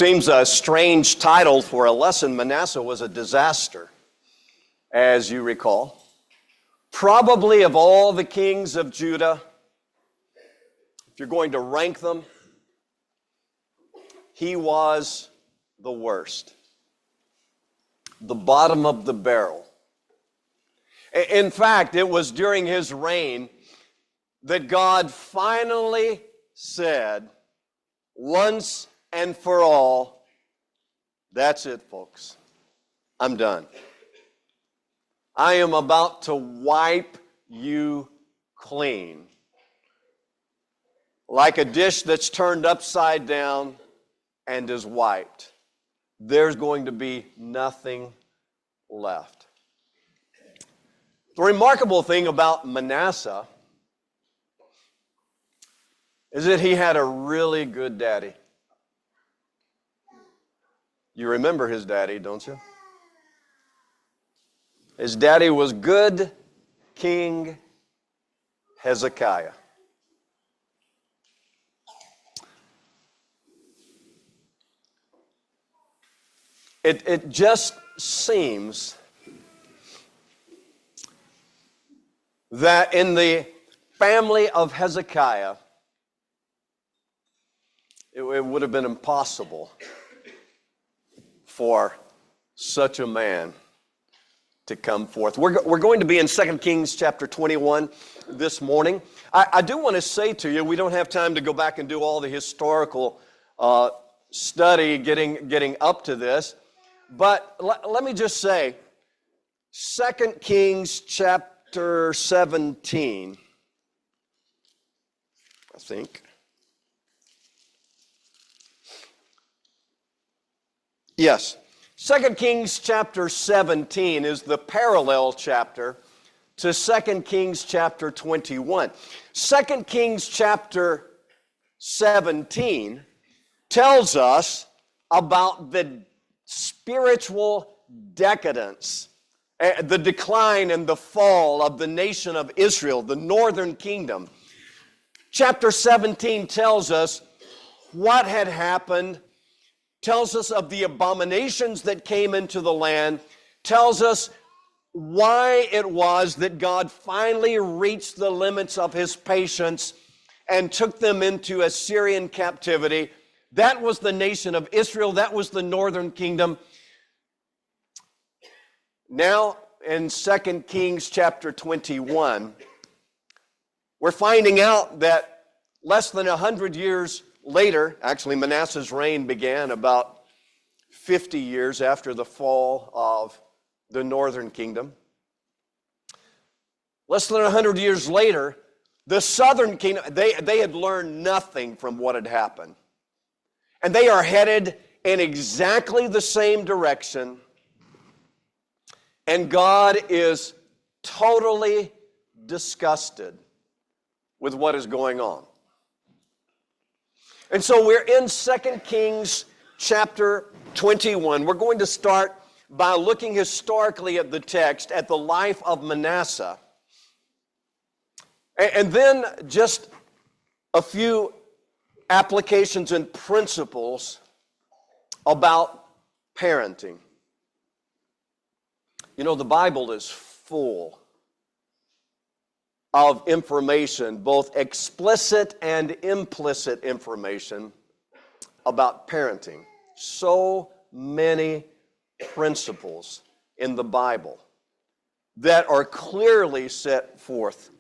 Seems a strange title for a lesson. Manasseh was a disaster, as you recall. Probably of all the kings of Judah, if you're going to rank them, he was the worst. The bottom of the barrel. In fact, it was during his reign that God finally said, once and for all, that's it, folks. I'm done. I am about to wipe you clean. Like a dish that's turned upside down and is wiped. There's going to be nothing left. The remarkable thing about Manasseh is that he had a really good daddy. You remember his daddy, don't you? His daddy was good King Hezekiah. It just seems that in the family of Hezekiah, it would have been impossible for such a man to come forth. We're going to be in 2 Kings chapter 21 this morning. I do want to say to you, we don't have time to go back and do all the historical study getting up to this, but let me just say, 2 Kings chapter 17, I think. Yes. 2 Kings chapter 17 is the parallel chapter to 2 Kings chapter 21. 2 Kings chapter 17 tells us about the spiritual decadence, the decline and the fall of the nation of Israel, the northern kingdom. Chapter 17 tells us what had happened, tells us of the abominations that came into the land, tells us why it was that God finally reached the limits of his patience and took them into Assyrian captivity. That was the nation of Israel. That was the northern kingdom. Now, in 2 Kings chapter 21, we're finding out that less than 100 years later, actually Manasseh's reign began about 50 years after the fall of the northern kingdom. Less than 100 years later, the southern kingdom, they had learned nothing from what had happened. And they are headed in exactly the same direction. And God is totally disgusted with what is going on. And so we're in 2 Kings chapter 21. We're going to start by looking historically at the text, at the life of Manasseh. And then just a few applications and principles about parenting. You know, the Bible is full of information, both explicit and implicit information about parenting. So many principles in the Bible that are clearly set forth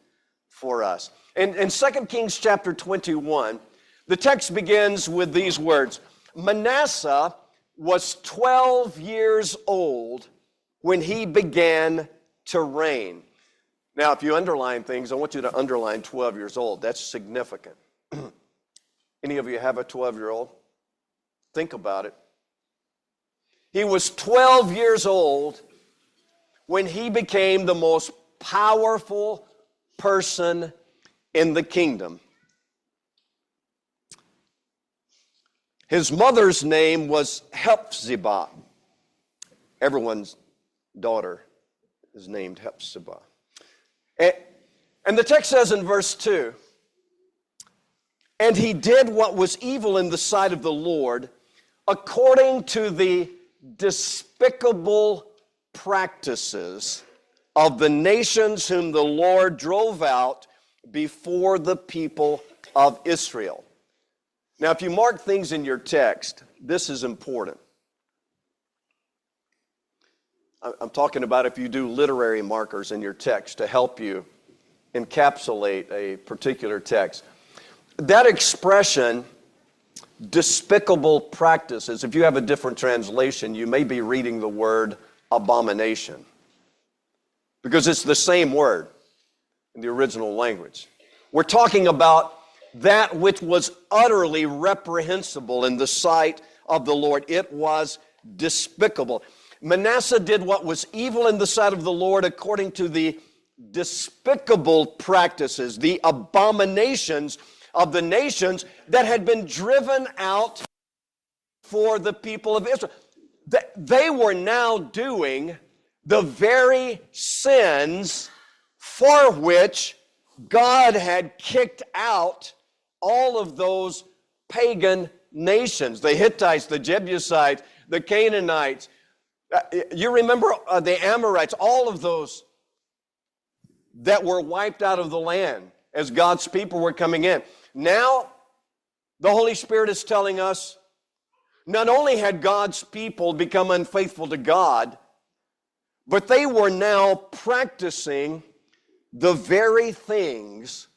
for us. In 2 Kings chapter 21, the text begins with these words: Manasseh was 12 years old when he began to reign. Now, if you underline things, I want you to underline 12 years old. That's significant. Any of you have a 12-year-old? Think about it. He was 12 years old when he became the most powerful person in the kingdom. His mother's name was Hephzibah. Everyone's daughter is named Hephzibah. And the text says in verse 2, "And he did what was evil in the sight of the Lord, according to the despicable practices of the nations whom the Lord drove out before the people of Israel. Now, if you mark things in your text, this is important. I'm talking about if you do literary markers in your text to help you encapsulate a particular text. That expression, despicable practices, if you have a different translation, you may be reading the word abomination, because it's the same word in the original language. We're talking about that which was utterly reprehensible in the sight of the Lord. It was despicable. Manasseh did what was evil in the sight of the Lord according to the despicable practices, the abominations of the nations that had been driven out for the people of Israel. They were now doing the very sins for which God had kicked out all of those pagan nations, the Hittites, the Jebusites, the Canaanites. You remember the Amorites, all of those that were wiped out of the land as God's people were coming in. Now, the Holy Spirit is telling us, not only had God's people become unfaithful to God, but they were now practicing the very things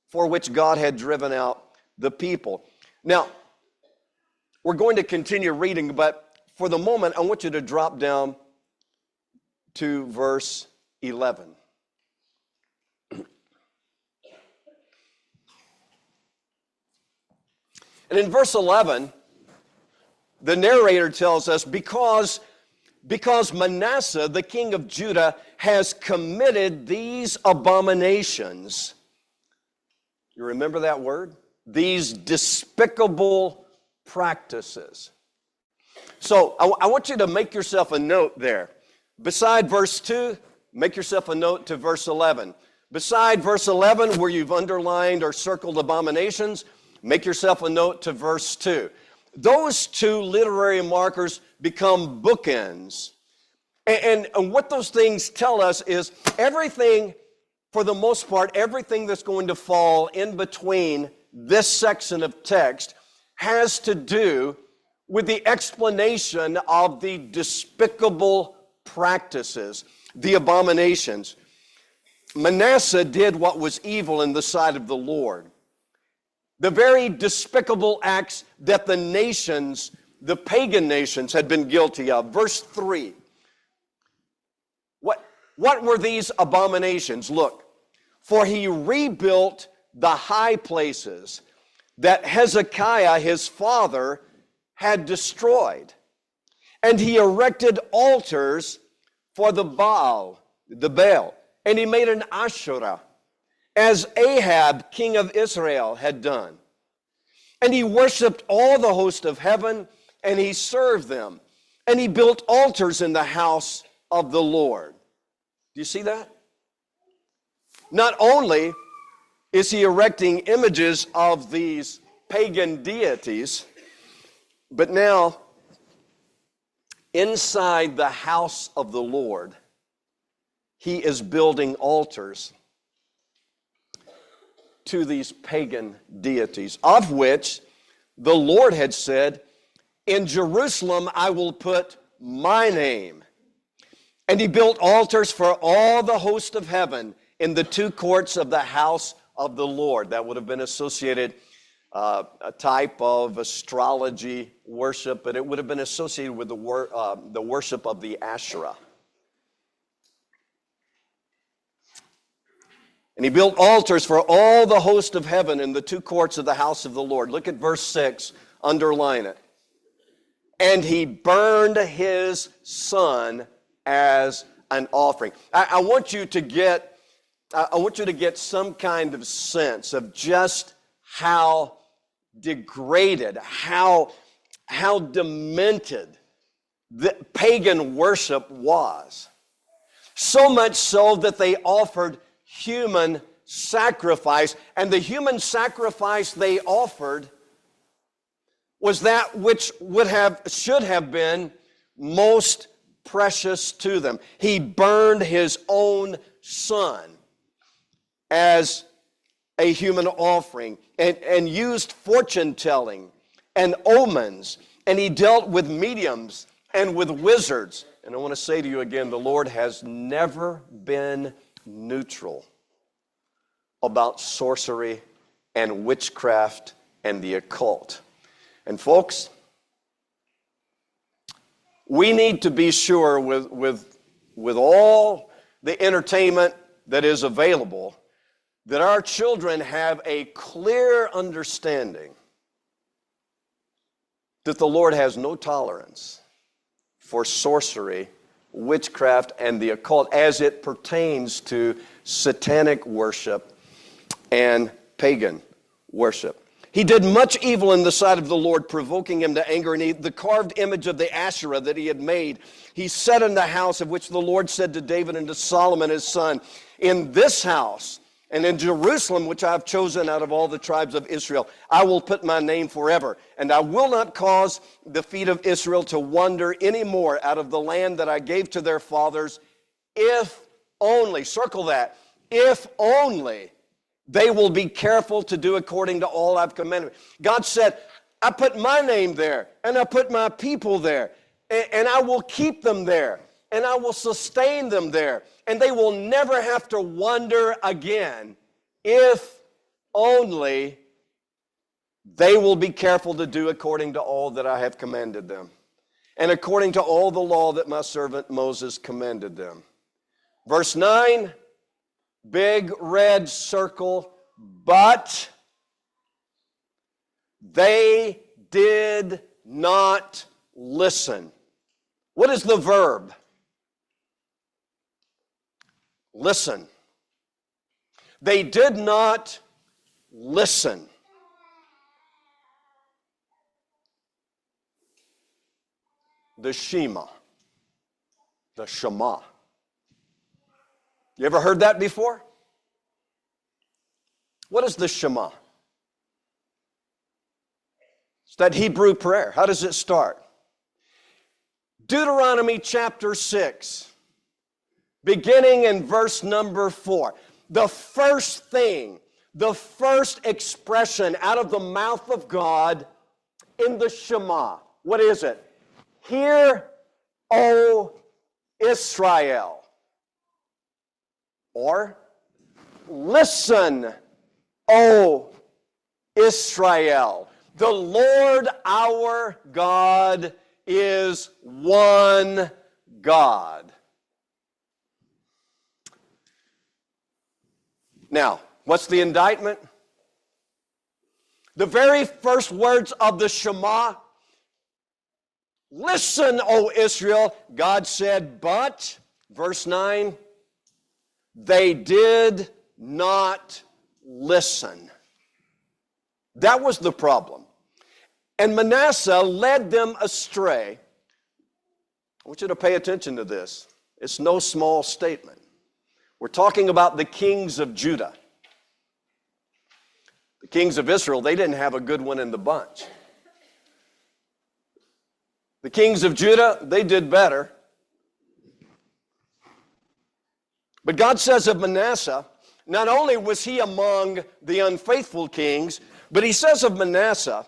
for which God had driven out the people. Now, we're going to continue reading, but for the moment, I want you to drop down to verse 11. And in verse 11, the narrator tells us, because Manasseh, the king of Judah, has committed these abominations. You remember that word? These despicable practices. So I want you to make yourself a note there. Beside verse 2, make yourself a note to verse 11. Beside verse 11, where you've underlined or circled abominations, make yourself a note to verse 2. Those two literary markers become bookends. And what those things tell us is everything, for the most part, everything that's going to fall in between this section of text has to do with the explanation of the despicable practices, the abominations. Manasseh did what was evil in the sight of the Lord. The very despicable acts that the nations, the pagan nations, had been guilty of. Verse 3. What were these abominations? Look, for he rebuilt the high places that Hezekiah, his father, had destroyed. And he erected altars for the Baal, and he made an Asherah, as Ahab, king of Israel, had done. And he worshiped all the host of heaven, and he served them. And he built altars in the house of the Lord. Do you see that? Not only is he erecting images of these pagan deities, but now, inside the house of the Lord, he is building altars to these pagan deities, of which the Lord had said, in Jerusalem I will put my name. And he built altars for all the host of heaven in the two courts of the house of the Lord. That would have been associated, a type of astrology worship, but it would have been associated with the worship of the Asherah. And he built altars for all the host of heaven in the two courts of the house of the Lord. Look at verse 6, underline it. And he burned his son as an offering. I want you to get some kind of sense of just how degraded, how demented the pagan worship was. So much so that they offered human sacrifice, and the human sacrifice they offered was that which should have been most precious to them. He burned his own son as a human offering and used fortune telling and omens, and he dealt with mediums and with wizards. And I want to say to you again, the Lord has never been neutral about sorcery and witchcraft and the occult. And folks, we need to be sure with all the entertainment that is available that our children have a clear understanding that the Lord has no tolerance for sorcery, witchcraft, and the occult as it pertains to satanic worship and pagan worship. He did much evil in the sight of the Lord, provoking him to anger, and the carved image of the Asherah that he had made, he set in the house of which the Lord said to David and to Solomon his son, in this house and in Jerusalem, which I have chosen out of all the tribes of Israel, I will put my name forever, and I will not cause the feet of Israel to wander any more out of the land that I gave to their fathers, if only, circle that, if only they will be careful to do according to all I've commanded. God said, I put my name there, and I put my people there, and I will keep them there, and I will sustain them there, and they will never have to wander again if only they will be careful to do according to all that I have commanded them, and according to all the law that my servant Moses commanded them. Verse 9, big red circle, but they did not listen. What is the verb? Listen. They did not listen. The Shema. The Shema. You ever heard that before? What is the Shema? It's that Hebrew prayer. How does it start? Deuteronomy chapter 6, beginning in verse number 4. The first thing, the first expression out of the mouth of God in the Shema. What is it? Hear, O Israel. Or, listen, O Israel. The Lord our God is one God. Now, what's the indictment? The very first words of the Shema, listen, O Israel, God said, but, verse 9, they did not listen. That was the problem. And Manasseh led them astray. I want you to pay attention to this. It's no small statement. We're talking about the kings of Judah. The kings of Israel, they didn't have a good one in the bunch. The kings of Judah, they did better. But God says of Manasseh, not only was he among the unfaithful kings, but he says of Manasseh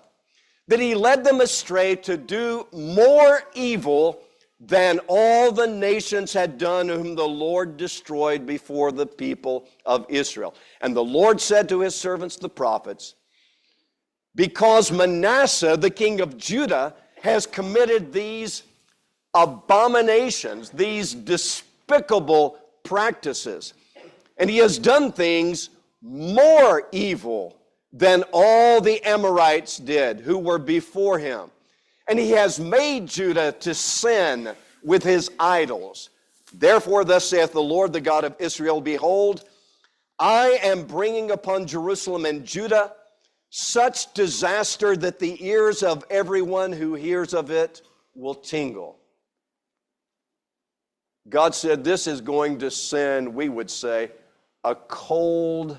that he led them astray to do more evil than all the nations had done whom the Lord destroyed before the people of Israel. And the Lord said to his servants the prophets, because Manasseh, the king of Judah, has committed these abominations, these despicable practices, and he has done things more evil than all the Amorites did who were before him. And he has made Judah to sin with his idols. Therefore, thus saith the Lord, the God of Israel, behold, I am bringing upon Jerusalem and Judah such disaster that the ears of everyone who hears of it will tingle. God said this is going to send, we would say, a cold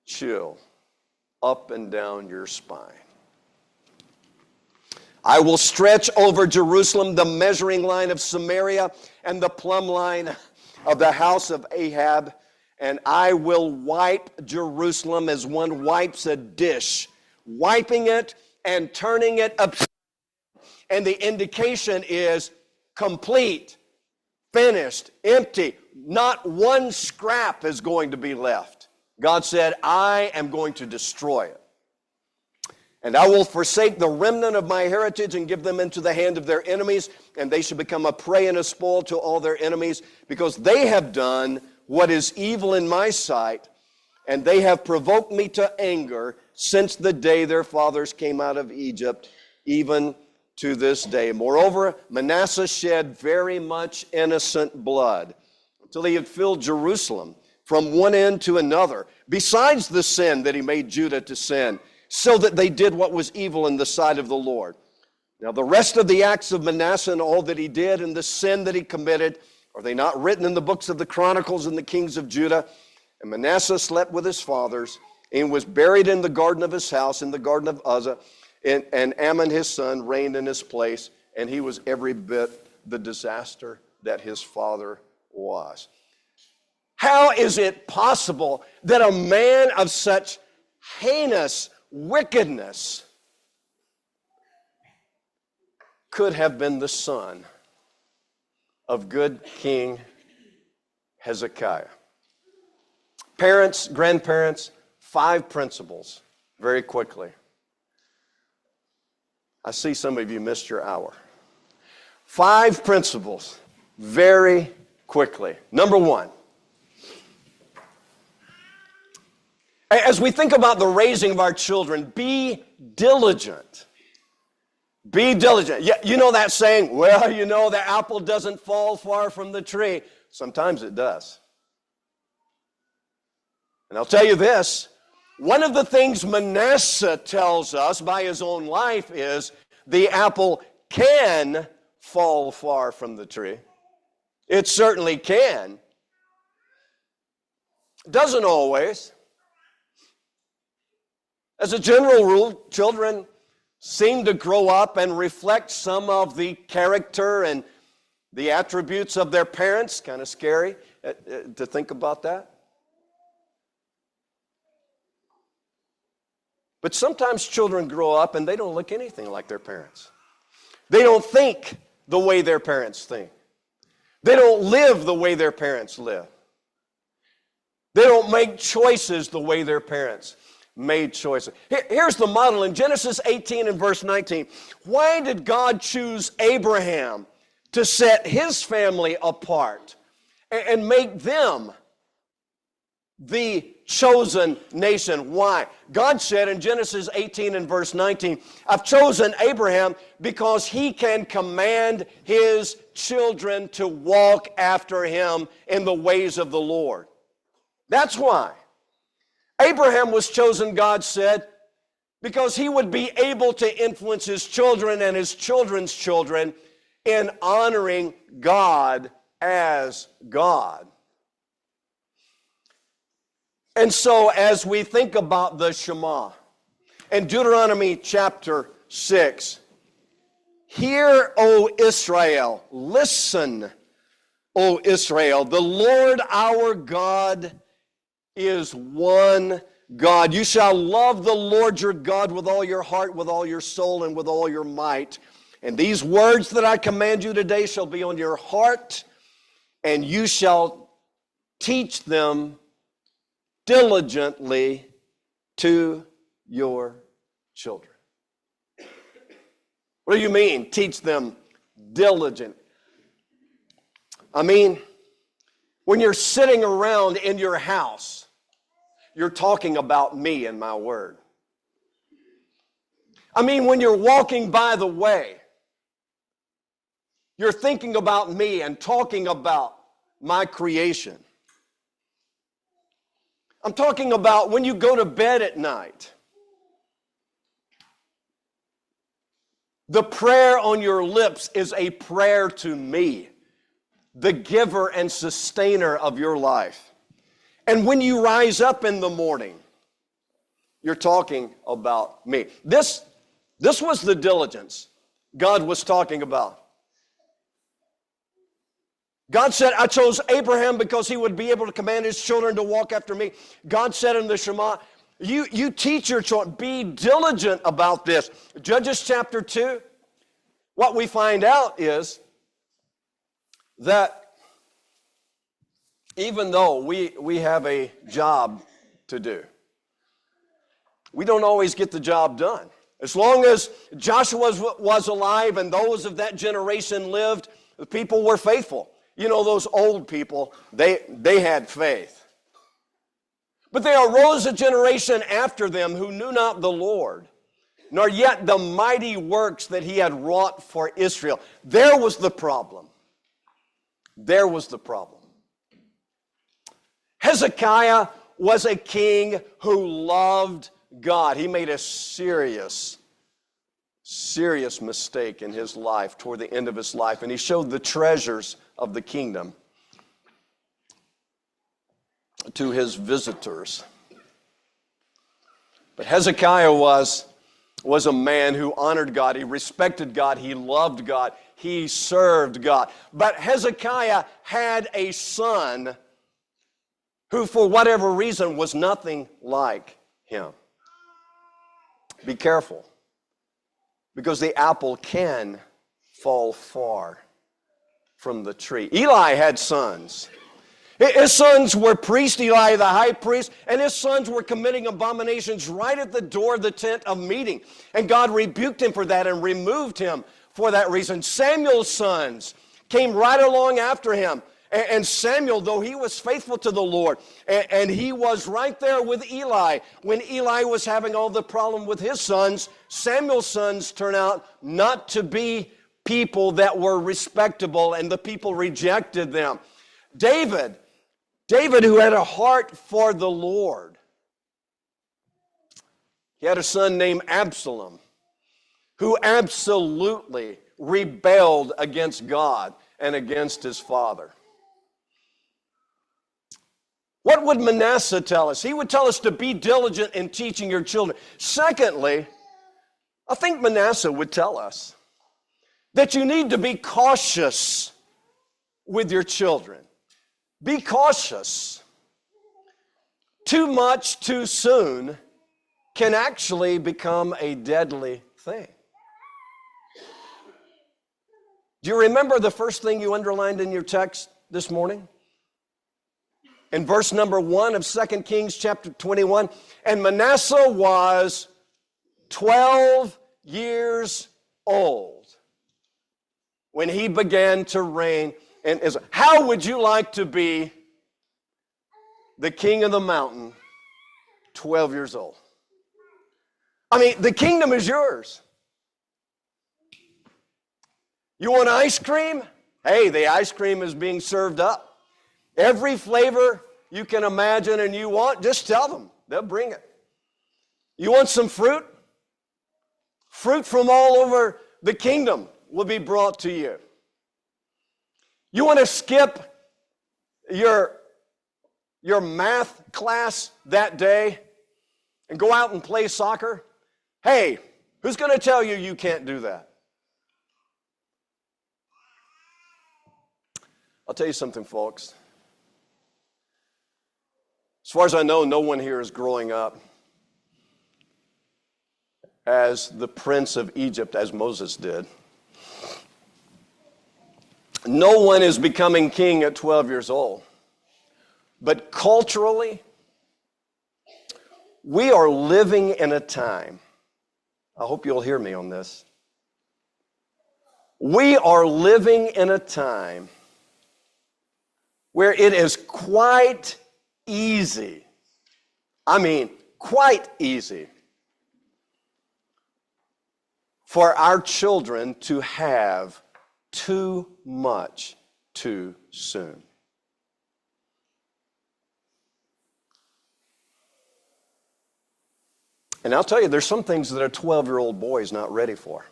chill up and down your spine. I will stretch over Jerusalem the measuring line of Samaria and the plumb line of the house of Ahab, and I will wipe Jerusalem as one wipes a dish, wiping it and turning it upside down. And the indication is complete, finished, empty. Not one scrap is going to be left. God said, I am going to destroy it. And I will forsake the remnant of my heritage and give them into the hand of their enemies, and they shall become a prey and a spoil to all their enemies, because they have done what is evil in my sight, and they have provoked me to anger since the day their fathers came out of Egypt, even to this day. Moreover, Manasseh shed very much innocent blood until he had filled Jerusalem from one end to another, besides the sin that he made Judah to sin, so that they did what was evil in the sight of the Lord. Now the rest of the acts of Manasseh and all that he did and the sin that he committed, are they not written in the books of the Chronicles and the kings of Judah? And Manasseh slept with his fathers and was buried in the garden of his house, in the garden of Uzzah, and Ammon his son reigned in his place, and he was every bit the disaster that his father was. How is it possible that a man of such heinous wickedness could have been the son of good King Hezekiah? Parents, grandparents, 5 principles very quickly. I see some of you missed your hour. 5 principles very quickly. Number 1. As we think about the raising of our children, be diligent. Be diligent. Yeah, you know that saying, well, you know, the apple doesn't fall far from the tree. Sometimes it does. And I'll tell you this, one of the things Manasseh tells us by his own life is the apple can fall far from the tree. It certainly can. Doesn't always. As a general rule, children seem to grow up and reflect some of the character and the attributes of their parents. Kind of scary to think about that. But sometimes children grow up and they don't look anything like their parents. They don't think the way their parents think. They don't live the way their parents live. They don't make choices the way their parents made choices. Here's the model in Genesis 18 and verse 19. Why did God choose Abraham to set his family apart and make them the chosen nation? Why? God said in Genesis 18 and verse 19, I've chosen Abraham because he can command his children to walk after him in the ways of the Lord. That's why. Abraham was chosen, God said, because he would be able to influence his children and his children's children in honoring God as God. And so as we think about the Shema, in Deuteronomy chapter 6, hear, O Israel, listen, O Israel, the Lord our God is one God. You shall love the Lord your God with all your heart, with all your soul, and with all your might. And these words that I command you today shall be on your heart, and you shall teach them diligently to your children. What do you mean, teach them diligent? I mean, when you're sitting around in your house, you're talking about me and my word. I mean, when you're walking by the way, you're thinking about me and talking about my creation. I'm talking about when you go to bed at night. The prayer on your lips is a prayer to me, the giver and sustainer of your life. And when you rise up in the morning, you're talking about me. This was the diligence God was talking about. God said, I chose Abraham because he would be able to command his children to walk after me. God said in the Shema, you teach your children, be diligent about this. Judges chapter 2, what we find out is that even though we have a job to do, we don't always get the job done. As long as Joshua was alive and those of that generation lived, the people were faithful. You know, those old people, they had faith. But there arose a generation after them who knew not the Lord, nor yet the mighty works that he had wrought for Israel. There was the problem. There was the problem. Hezekiah was a king who loved God. He made a serious mistake in his life toward the end of his life, and he showed the treasures of the kingdom to his visitors. But Hezekiah was a man who honored God, he respected God, he loved God, he served God. But Hezekiah had a son who, for whatever reason, was nothing like him. Be careful, because the apple can fall far from the tree. Eli had sons. His sons were priests, Eli the high priest, and his sons were committing abominations right at the door of the tent of meeting. And God rebuked him for that and removed him for that reason. Samuel's sons came right along after him. And Samuel, though he was faithful to the Lord, and he was right there with Eli, when Eli was having all the problem with his sons, Samuel's sons turned out not to be people that were respectable, and the people rejected them. David, who had a heart for the Lord, he had a son named Absalom, who absolutely rebelled against God and against his father. What would Manasseh tell us? He would tell us to be diligent in teaching your children. Secondly, I think Manasseh would tell us that you need to be cautious with your children. Be cautious. Too much too soon can actually become a deadly thing. Do you remember the first thing you underlined in your text this morning? In verse number 1 of 2 Kings chapter 21, and Manasseh was 12 years old when he began to reign in Israel. How would you like to be the king of the mountain 12 years old? I mean, the kingdom is yours. You want ice cream? Hey, the ice cream is being served up. Every flavor you can imagine and you want, just tell them. They'll bring it. You want some fruit? Fruit from all over the kingdom will be brought to you. You want to skip your math class that day and go out and play soccer? Hey, who's going to tell you you can't do that? I'll tell you something, folks. As far as I know, no one here is growing up as the prince of Egypt, as Moses did. No one is becoming king at 12 years old. But culturally, we are living in a time, I hope you'll hear me on this. We are living in a time where it is quite easy, quite easy for our children to have too much too soon. And I'll tell you, there's some things that a 12-year-old boy is not ready for.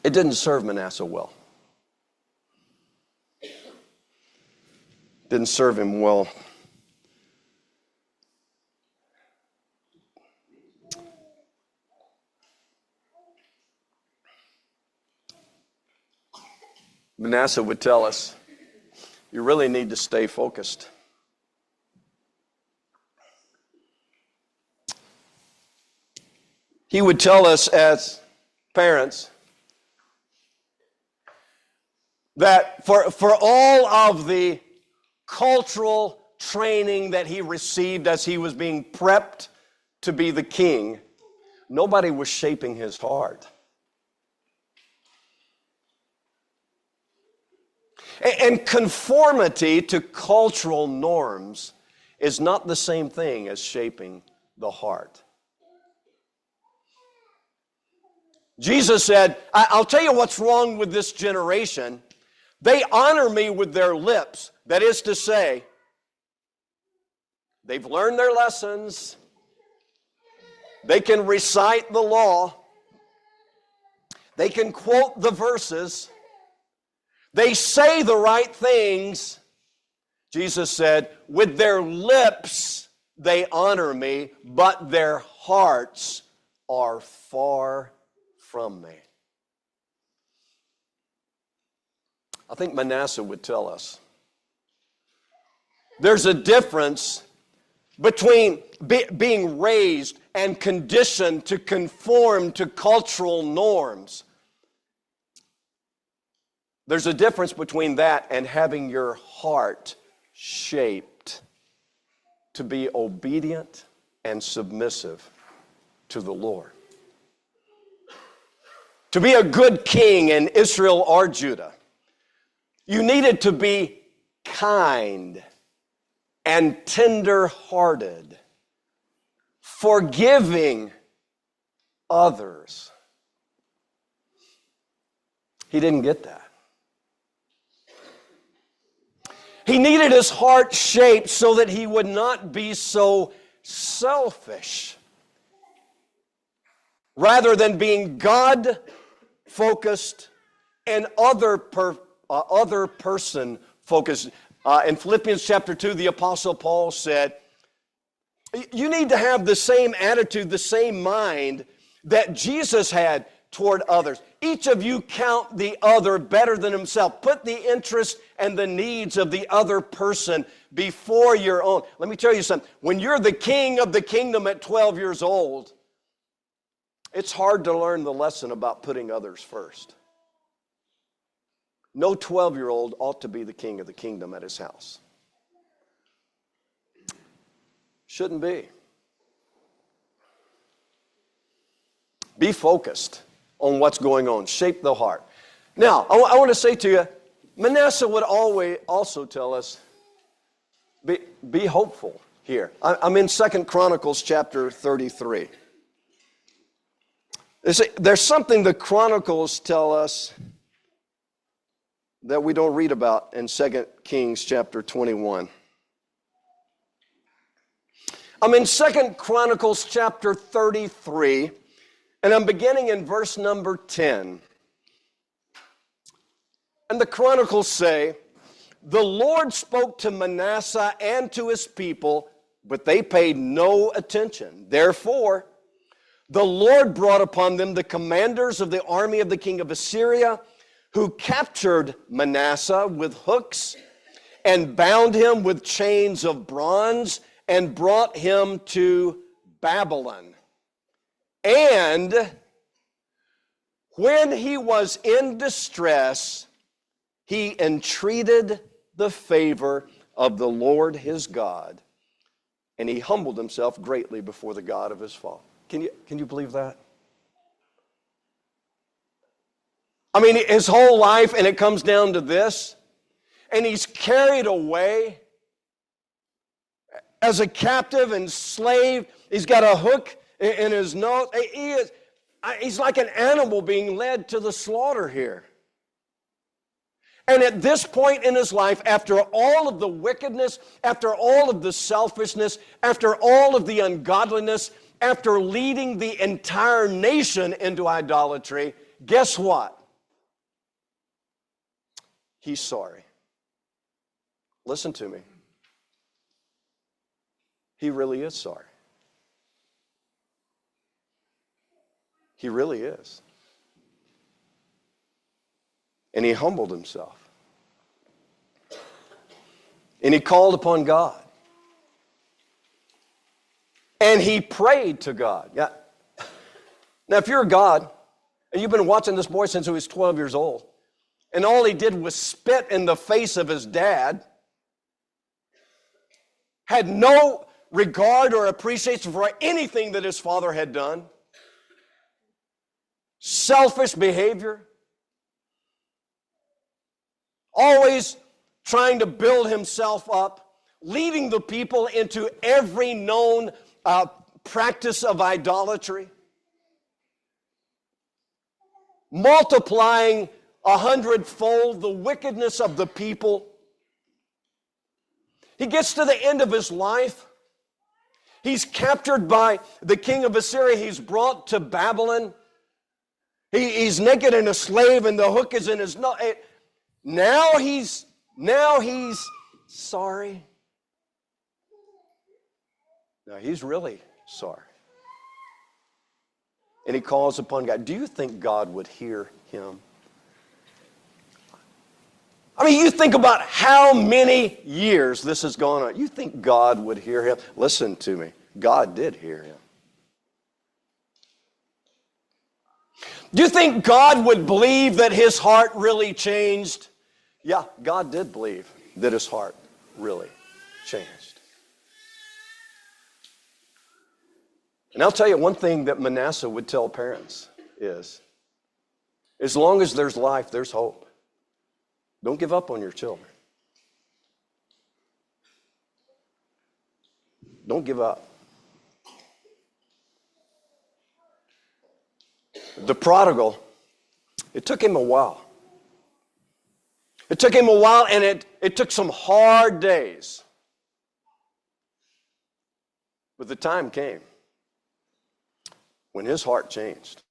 It didn't serve Manasseh well. Didn't serve him well. Manasseh would tell us, you really need to stay focused. He would tell us as parents that for all of the cultural training that he received as he was being prepped to be the king, nobody was shaping his heart. And conformity to cultural norms is not the same thing as shaping the heart. Jesus said, I'll tell you what's wrong with this generation. They honor me with their lips. That is to say, they've learned their lessons. They can recite the law. They can quote the verses. They say the right things. Jesus said, with their lips they honor me, but their hearts are far from me. I think Manasseh would tell us there's a difference between being raised and conditioned to conform to cultural norms. There's a difference between that and having your heart shaped to be obedient and submissive to the Lord. To be a good king in Israel or Judah, you needed to be kind and tender-hearted, forgiving others. He didn't get that. He needed his heart shaped so that he would not be so selfish. Rather than being God-focused and other person focused. In Philippians chapter 2, the Apostle Paul said, you need to have the same attitude, the same mind that Jesus had toward others. Each of you count the other better than himself. Put the interest and the needs of the other person before your own. Let me tell you something. When you're the king of the kingdom at 12 years old, it's hard to learn the lesson about putting others first. No 12-year-old ought to be the king of the kingdom at his house. Shouldn't be. Be focused on what's going on. Shape the heart. Now, I want to say to you, Manasseh would always also tell us, be hopeful here. I'm in 2 Chronicles chapter 33. There's something the Chronicles tell us that we don't read about in 2 Kings chapter 21. I'm in 2 Chronicles chapter 33, and I'm beginning in verse number 10. And the Chronicles say, the Lord spoke to Manasseh and to his people, but they paid no attention. Therefore, the Lord brought upon them the commanders of the army of the king of Assyria, who captured Manasseh with hooks and bound him with chains of bronze and brought him to Babylon. And when he was in distress, he entreated the favor of the Lord his God, and he humbled himself greatly before the God of his father. Can you believe that? I mean, his whole life, and it comes down to this, and he's carried away as a captive and slave. He's got a hook in his nose. He's like an animal being led to the slaughter here. And at this point in his life, after all of the wickedness, after all of the selfishness, after all of the ungodliness, after leading the entire nation into idolatry, guess what? He's sorry. Listen to me. He really is sorry. He really is. And he humbled himself. And he called upon God. And he prayed to God. Yeah. Now, if you're God, and you've been watching this boy since he was 12 years old, and all he did was spit in the face of his dad, had no regard or appreciation for anything that his father had done, selfish behavior, always trying to build himself up, leading the people into every known practice of idolatry, multiplying 100-fold the wickedness of the people. He gets to the end of his life. He's captured by the king of Assyria. He's brought to Babylon. He's naked and a slave, and the hook is in his nose. Now he's sorry. Now he's really sorry. And he calls upon God. Do you think God would hear him? I mean, you think about how many years this has gone on. You think God would hear him? Listen to me. God did hear him. Do you think God would believe that his heart really changed? Yeah, God did believe that his heart really changed. And I'll tell you one thing that Manasseh would tell parents is, as long as there's life, there's hope. Don't give up on your children. Don't give up. The prodigal, it took him a while. It took him a while, and it took some hard days. But the time came when his heart changed.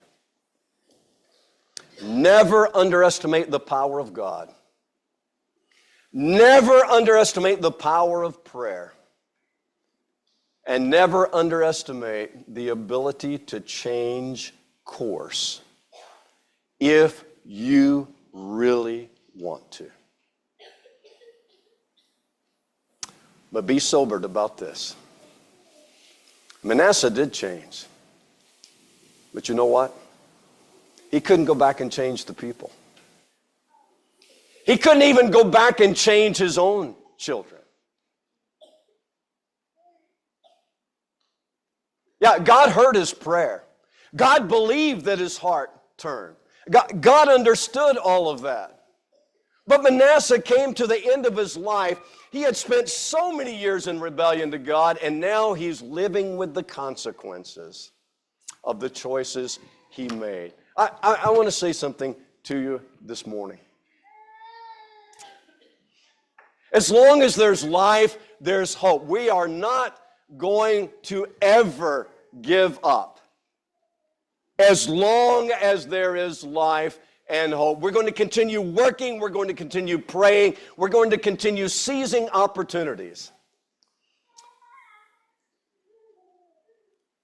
Never underestimate the power of God. Never underestimate the power of prayer. And never underestimate the ability to change course if you really want to. But be sobered about this. Manasseh did change. But you know what? He couldn't go back and change the people. He couldn't even go back and change his own children. Yeah, God heard his prayer. God believed that his heart turned. God understood all of that. But Manasseh came to the end of his life. He had spent so many years in rebellion to God, and now he's living with the consequences of the choices he made. I want to say something to you this morning. As long as there's life, there's hope. We are not going to ever give up. As long as there is life and hope. We're going to continue working. We're going to continue praying. We're going to continue seizing opportunities.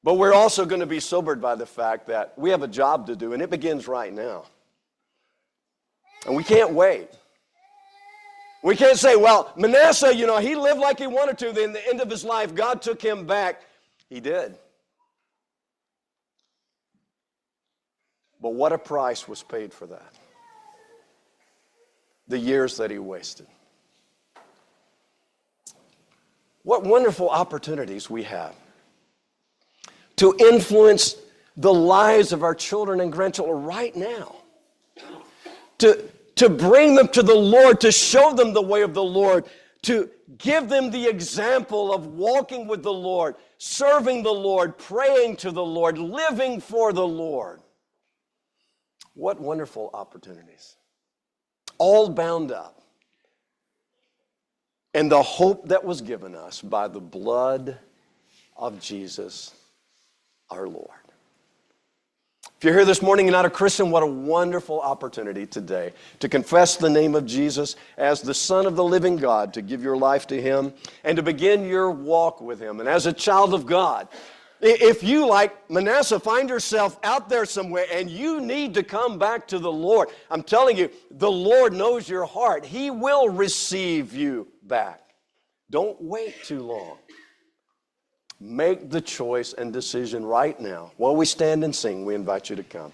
But we're also going to be sobered by the fact that we have a job to do, and it begins right now. And we can't wait. We can't say, well, Manasseh, he lived like he wanted to. Then the end of his life, God took him back. He did. But what a price was paid for that. The years that he wasted. What wonderful opportunities we have to influence the lives of our children and grandchildren right now. To bring them to the Lord, to show them the way of the Lord, to give them the example of walking with the Lord, serving the Lord, praying to the Lord, living for the Lord. What wonderful opportunities. All bound up in the hope that was given us by the blood of Jesus, our Lord. If you're here this morning and not a Christian, what a wonderful opportunity today to confess the name of Jesus as the Son of the living God, to give your life to Him and to begin your walk with Him. And as a child of God, If you, like Manasseh, find yourself out there somewhere and you need to come back to the Lord, I'm telling you, the Lord knows your heart. He will receive you back. Don't wait too long. Make the choice and decision right now. While we stand and sing, we invite you to come.